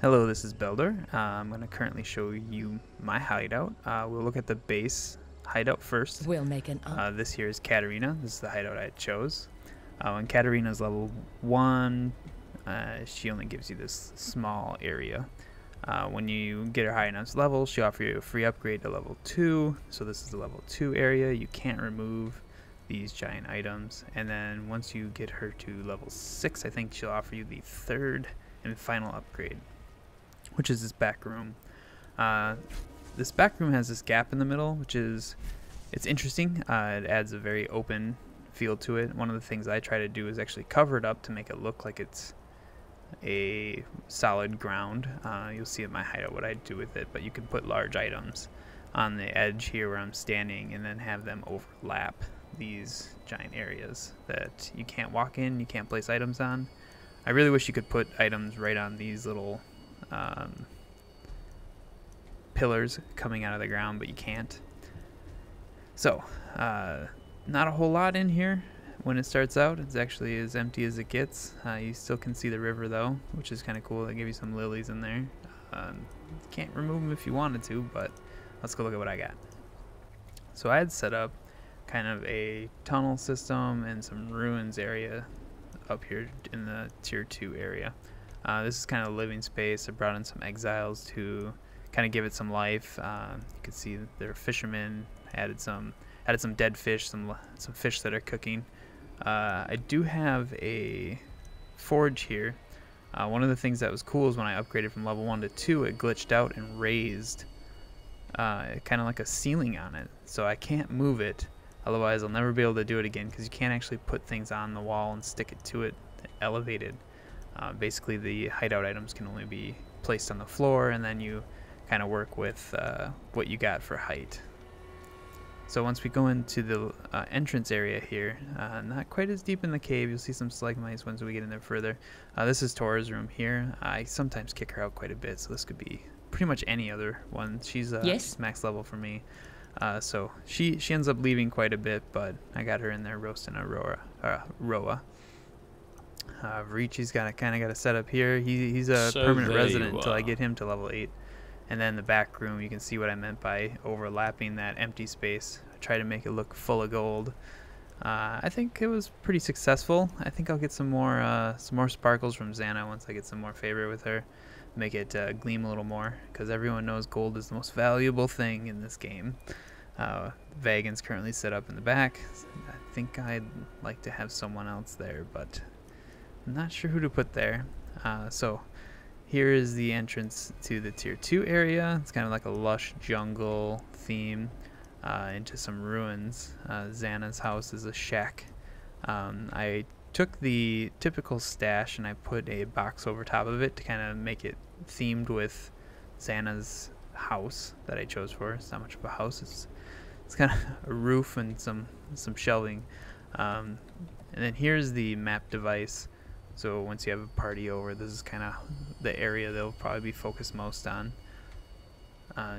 Hello, this is Beldorr. I'm going to currently show you my hideout. We'll look at the base hideout first. We'll make an This here is Katarina. This is the hideout I chose. When Katarina's level 1, she only gives you this small area. When you get her high enough level, she'll offer you a free upgrade to level 2. So this is the level 2 area. You can't remove these giant items. And then once you get her to level 6, I think she'll offer you the third and final upgrade, which is this back room. This back room has this gap in the middle, it's interesting. It adds a very open feel to it. One of the things I try to do is actually cover it up to make it look like it's a solid ground. You'll see in my hideout what I do with it, but you can put large items on the edge here where I'm standing and then have them overlap these giant areas that you can't walk in, you can't place items on. I really wish you could put items right on these little pillars coming out of the ground, but you can't. So not a whole lot in here when it starts out. It's actually as empty as it gets. You still can see the river though, which is kind of cool. They give you some lilies in there. Can't remove them if you wanted to, but let's go look at what I got. So I had set up kind of a tunnel system and some ruins area up here in the tier 2 area. This is kind of a living space. I brought in some exiles to kind of give it some life. You can see there are fishermen. Added some dead fish, some fish that are cooking. I do have a forge here. One of the things that was cool is when I upgraded from level 1 to 2, it glitched out and raised kind of like a ceiling on it. So I can't move it. Otherwise, I'll never be able to do it again because you can't actually put things on the wall and stick it to it elevated. Basically, the hideout items can only be placed on the floor, and then you kind of work with what you got for height. So once we go into the entrance area here, not quite as deep in the cave, you'll see some stalagmites once we get in there further. This is Tora's room here. I sometimes kick her out quite a bit, so this could be pretty much any other one. She's max level for me. So she ends up leaving quite a bit, but I got her in there roasting a Roa. Varichi's kind of got a setup here. He's a permanent resident until I get him to level 8. And then the back room, you can see what I meant by overlapping that empty space. I try to make it look full of gold. I think it was pretty successful. I think I'll get some more sparkles from Xana once I get some more favor with her. Make it gleam a little more, because everyone knows gold is the most valuable thing in this game. Vagan's currently set up in the back. I think I'd like to have someone else there, but I'm not sure who to put there. So here is the entrance to the tier 2 area. It's kind of like a lush jungle theme into some ruins. Xana's house is a shack. I took the typical stash and I put a box over top of it to kind of make it themed with Xana's house that I chose for. It's not much of a house. It's kind of a roof and some shelving. And then here's the map device. So once you have a party over, this is kind of the area they'll probably be focused most on.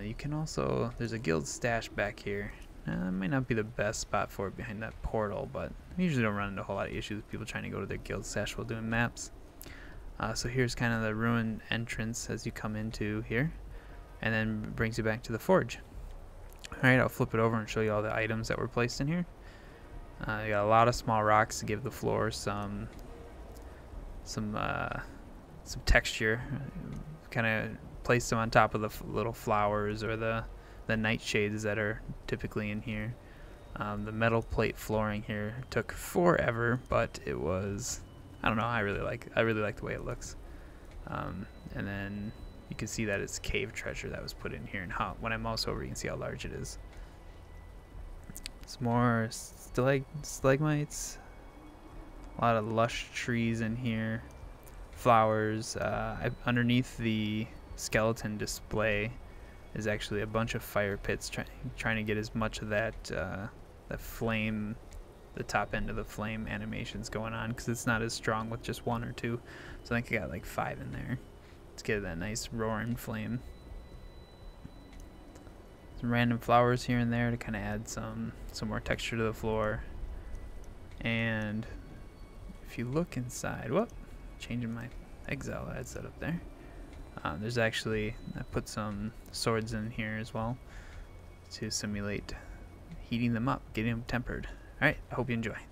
You can also, there's a guild stash back here. It might not be the best spot for it behind that portal, but I usually don't run into a whole lot of issues with people trying to go to their guild stash while doing maps. So here's kind of the ruined entrance as you come into here, and then brings you back to the forge. Alright, I'll flip it over and show you all the items that were placed in here. You got a lot of small rocks to give the floor some texture. Kind of placed them on top of the little flowers or the nightshades that are typically in here. The metal plate flooring here took forever, but it was, I don't know, I really like the way it looks. And then you can see that it's cave treasure that was put in here, and when I mouse over you can see how large it is. Some more stalagmites. A lot of lush trees in here. Flowers. Underneath the skeleton display is actually a bunch of fire pits trying to get as much of that flame, the top end of the flame animations going on, because it's not as strong with just 1 or 2. So I think I got like 5 in there. Let's get that nice roaring flame. Some random flowers here and there to kind of add some more texture to the floor. And if you look inside, whoop, changing my exile that I had set up there. There's actually, I put some swords in here as well to simulate heating them up, getting them tempered. Alright, I hope you enjoy.